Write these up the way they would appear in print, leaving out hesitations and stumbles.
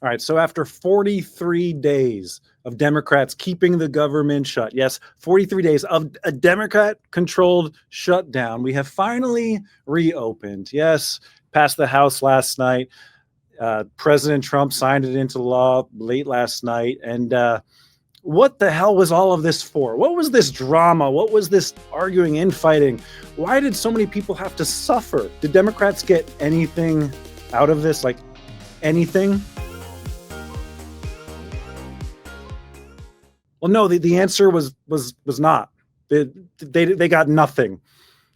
All right, so after 43 days of Democrats keeping the government shut, yes, 43 days of a Democrat-controlled shutdown, we have finally reopened. Yes, passed the House last night. President Trump signed it into law late last night. And what the hell was all of this for? What was this drama? What was this arguing, infighting? Why did so many people have to suffer? Did Democrats get anything out of this? Like anything? Well, no, the answer was not. They got nothing.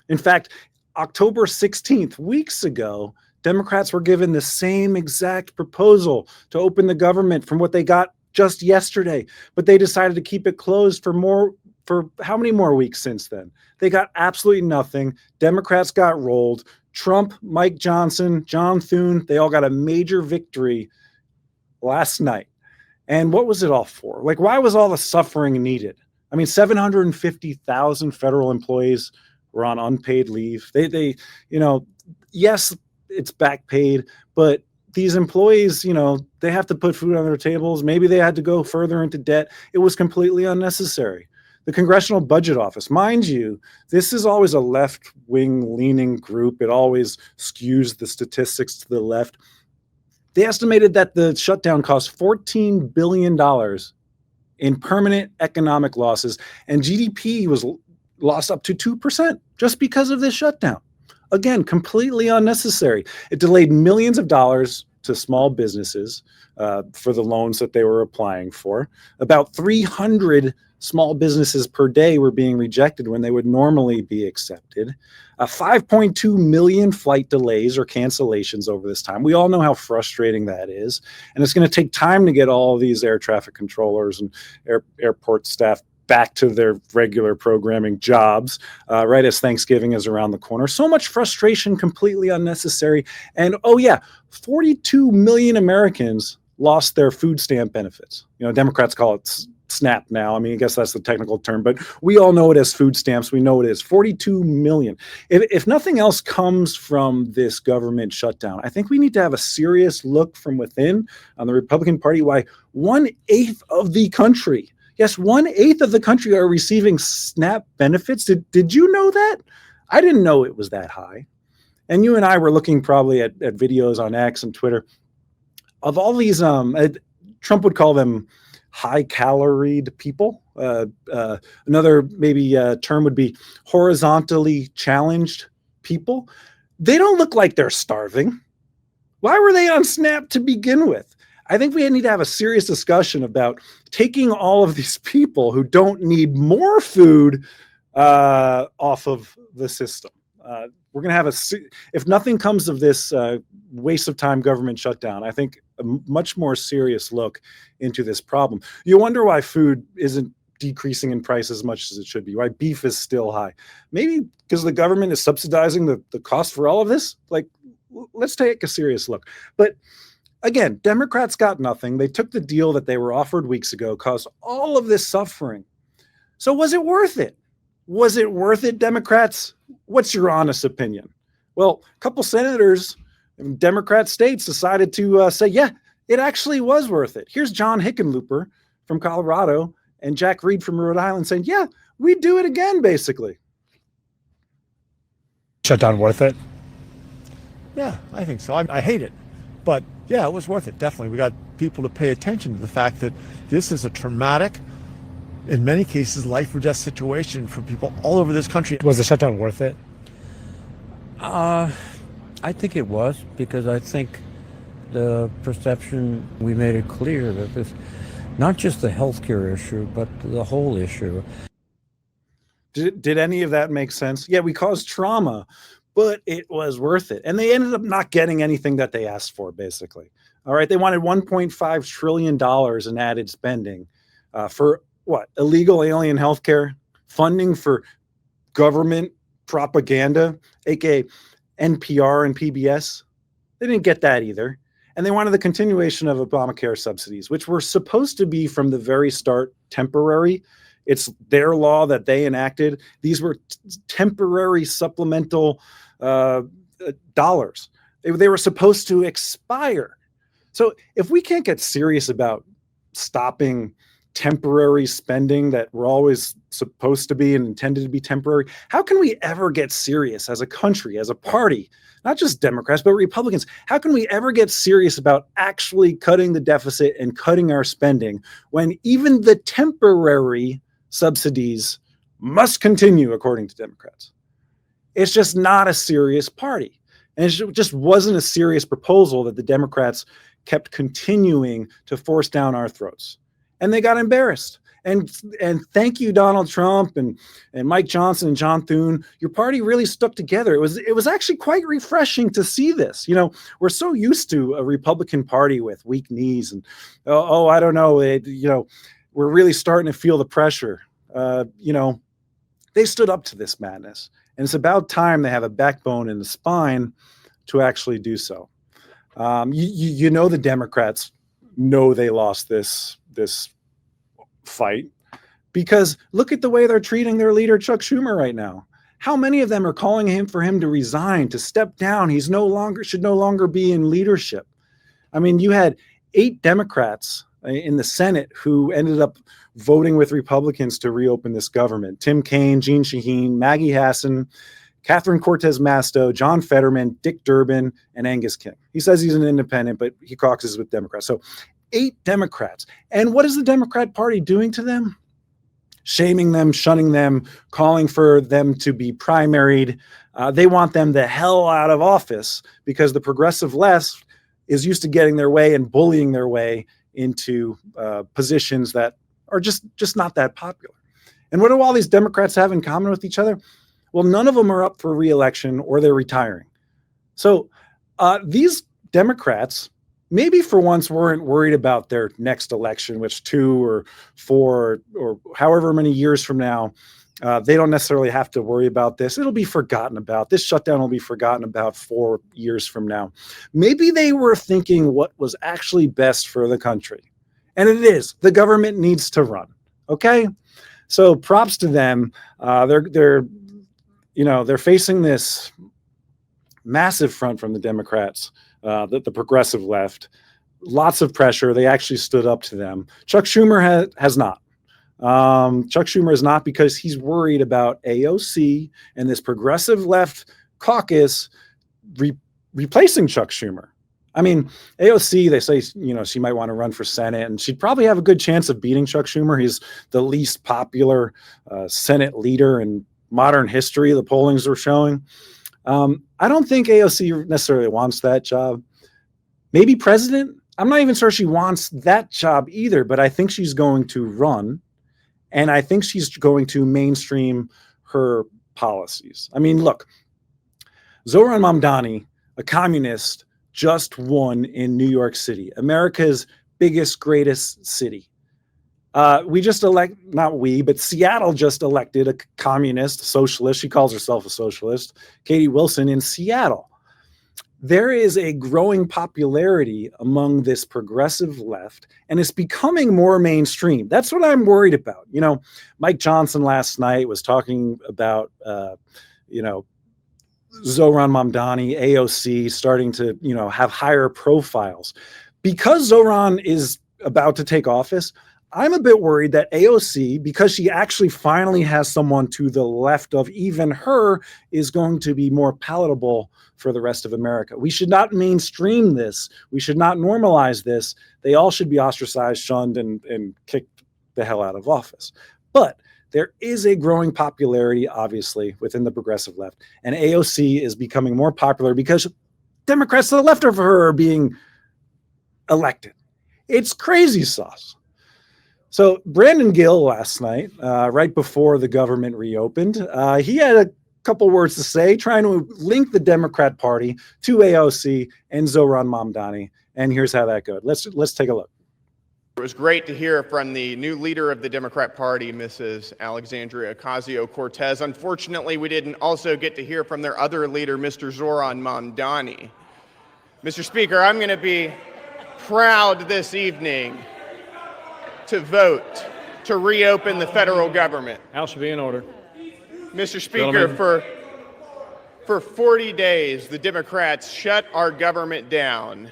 In fact, October 16th, weeks ago, Democrats were given the same exact proposal to open the government from what they got just yesterday, but they decided to keep it closed for how many more weeks since then? They got absolutely nothing. Democrats got rolled. Trump, Mike Johnson, John Thune, they all got a major victory last night. And what was it all for? Like, why was all the suffering needed? I mean, 750,000 federal employees were on unpaid leave. They, yes, it's back paid, but these employees, they have to put food on their tables. Maybe they had to go further into debt. It was completely unnecessary. The Congressional Budget Office, mind you, this is always a left-wing leaning group. It always skews the statistics to the left. They estimated that the shutdown cost $14 billion in permanent economic losses, and GDP was lost up to 2% just because of this shutdown. Again, completely unnecessary. It delayed millions of dollars to small businesses for the loans that they were applying for. About 300 small businesses per day were being rejected when they would normally be accepted. 5.2 million flight delays or cancellations over this time. We all know how frustrating that is. And it's going to take time to get all of these air traffic controllers and airport staff back to their regular programming jobs, right as Thanksgiving is around the corner. So much frustration, completely unnecessary. And 42 million Americans lost their food stamp benefits. Democrats call it SNAP now. I mean, I guess that's the technical term, but we all know it as food stamps. We know it is 42 million. If nothing else comes from this government shutdown, I think we need to have a serious look from within on the Republican Party, why 1/8 of the country, yes, 1/8 of the country are receiving SNAP benefits. Did you know that? I didn't know it was that high. And you and I were looking probably at videos on X and Twitter of all these, Trump would call them high-caloried people. Another maybe term would be horizontally challenged people. They don't look like they're starving. Why were they on SNAP to begin with? I think we need to have a serious discussion about taking all of these people who don't need more food off of the system. We're going to have if nothing comes of this waste of time government shutdown, I think a much more serious look into this problem. You wonder why food isn't decreasing in price as much as it should be, why beef is still high. Maybe because the government is subsidizing the cost for all of this. Like, let's take a serious look. But again, Democrats got nothing. They took the deal that they were offered weeks ago, caused all of this suffering. So was it worth it? Was it worth it, Democrats? What's your honest opinion? Well, a couple senators in Democrat states decided to say, yeah, it actually was worth it. Here's John Hickenlooper from Colorado and Jack Reed from Rhode Island saying, yeah, we'd do it again, basically. Shutdown worth it? Yeah, I think so. I hate it. But yeah, it was worth it, definitely. We got people to pay attention to the fact that this is a traumatic, in many cases, life or death situation for people all over this country. Was the shutdown worth it? I think it was, because I think the perception, we made it clear that this, not just the healthcare issue, but the whole issue. Did any of that make sense? Yeah, we caused trauma, but it was worth it. And they ended up not getting anything that they asked for, basically. All right, they wanted $1.5 trillion in added spending for what? Illegal alien healthcare, funding for government propaganda, aka NPR and PBS. They didn't get that either. And they wanted the continuation of Obamacare subsidies, which were supposed to be from the very start temporary. It's their law that they enacted. These were temporary supplemental dollars. They were supposed to expire. So if we can't get serious about stopping temporary spending that we're always supposed to be and intended to be temporary, how can we ever get serious as a country, as a party, not just Democrats, but Republicans? How can we ever get serious about actually cutting the deficit and cutting our spending when even the temporary subsidies must continue, according to Democrats? It's just not a serious party. And it just wasn't a serious proposal that the Democrats kept continuing to force down our throats. And they got embarrassed. And thank you, Donald Trump and Mike Johnson and John Thune. Your party really stuck together. It was actually quite refreshing to see this. We're so used to a Republican Party with weak knees and I don't know. We're really starting to feel the pressure. They stood up to this madness, and it's about time they have a backbone and a spine to actually do so. The Democrats know they lost this fight because look at the way they're treating their leader, Chuck Schumer, right now. How many of them are calling for him to resign, to step down? Should no longer be in leadership. I mean, you had 8 Democrats in the Senate who ended up voting with Republicans to reopen this government. Tim Kaine, Jeanne Shaheen, Maggie Hassan, Catherine Cortez Masto, John Fetterman, Dick Durbin, and Angus King. He says he's an independent, but he caucuses with Democrats. So 8 Democrats. And what is the Democrat Party doing to them? Shaming them, shunning them, calling for them to be primaried. They want them the hell out of office because the progressive left is used to getting their way and bullying their way into positions that are just not that popular. And what do all these Democrats have in common with each other? Well, none of them are up for re-election or they're retiring. So these Democrats maybe for once weren't worried about their next election, which 2 or 4 or however many years from now, they don't necessarily have to worry about this. It'll be forgotten about. This shutdown will be forgotten about 4 years from now. Maybe they were thinking what was actually best for the country. And it is. The government needs to run. Okay? So props to them. They're facing this massive front from the Democrats, the progressive left. Lots of pressure. They actually stood up to them. Chuck Schumer has not. Chuck Schumer is not because he's worried about AOC and this progressive left caucus replacing Chuck Schumer. I mean, AOC, they say, she might want to run for Senate, and she'd probably have a good chance of beating Chuck Schumer. He's the least popular Senate leader in modern history, the pollings are showing. I don't think AOC necessarily wants that job. Maybe president. I'm not even sure she wants that job either, but I think she's going to run, and I think she's going to mainstream her policies. I mean, look, Zohran Mamdani, a communist, just won in New York City, America's biggest, greatest city. Seattle just elected a communist, socialist. She calls herself a socialist, Katie Wilson in Seattle. There is a growing popularity among this progressive left, and it's becoming more mainstream. That's what I'm worried about. Mike Johnson last night was talking about, Zohran Mamdani, AOC starting to, have higher profiles. Because Zohran is about to take office, I'm a bit worried that AOC, because she actually finally has someone to the left of even her, is going to be more palatable for the rest of America. We should not mainstream this. We should not normalize this. They all should be ostracized, shunned, and kicked the hell out of office. But there is a growing popularity, obviously, within the progressive left. And AOC is becoming more popular because Democrats to the left of her are being elected. It's crazy sauce. So Brandon Gill last night, right before the government reopened, he had a couple words to say, trying to link the Democrat Party to AOC and Zohran Mamdani. And here's how that goes. Let's take a look. It was great to hear from the new leader of the Democrat Party, Mrs. Alexandria Ocasio-Cortez. Unfortunately, we didn't also get to hear from their other leader, Mr. Zohran Mamdani. Mr. Speaker, I'm going to be proud this evening to vote to reopen the federal government. House should be in order. Mr. Speaker, for 40 days, the Democrats shut our government down.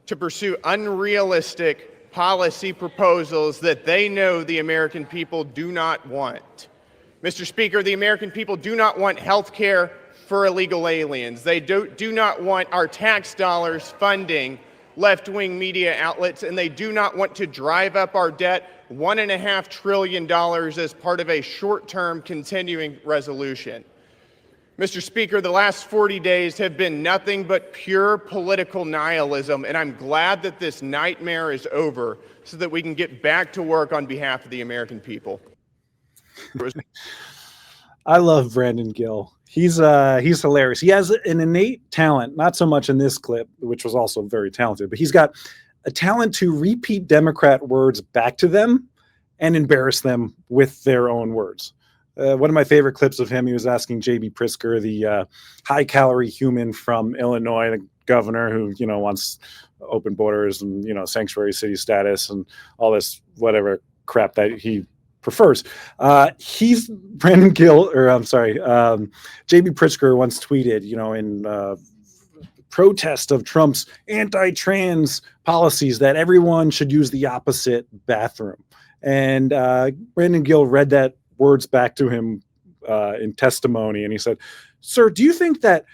to pursue unrealistic policy proposals that they know the American people do not want. Mr. Speaker, the American people do not want health care for illegal aliens. They do not want our tax dollars funding left-wing media outlets, and they do not want to drive up our debt $1.5 trillion as part of a short-term continuing resolution. Mr. Speaker, the last 40 days have been nothing but pure political nihilism, and I'm glad that this nightmare is over so that we can get back to work on behalf of the American people. I love Brandon Gill. He's hilarious. He has an innate talent, not so much in this clip, which was also very talented, but he's got a talent to repeat Democrat words back to them and embarrass them with their own words. One of my favorite clips of him, he was asking J.B. Pritzker, the high-calorie human from Illinois, the governor who, wants open borders and, sanctuary city status and all this whatever crap that he prefers. He's Brandon Gill, or I'm sorry, J.B. Pritzker once tweeted, in protest of Trump's anti-trans policies that everyone should use the opposite bathroom. And Brandon Gill read that words back to him in testimony, and he said, "Sir, do you think that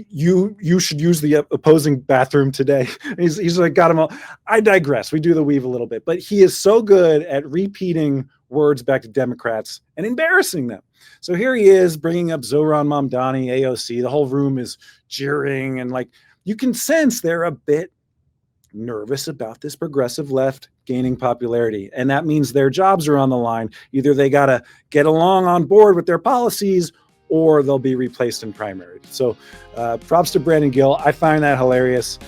you should use the opposing bathroom today?" He's like, got him all. I digress. We do the weave a little bit, but he is so good at repeating words back to Democrats and embarrassing them. So here he is bringing up Zohran Mamdani, AOC. The whole room is jeering, and you can sense they're a bit nervous about this progressive left gaining popularity, and that means their jobs are on the line. Either they got to get along on board with their policies, or they'll be replaced in primary. So props to Brandon Gill. I find that hilarious.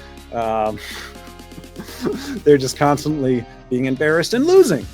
They're just constantly being embarrassed and losing.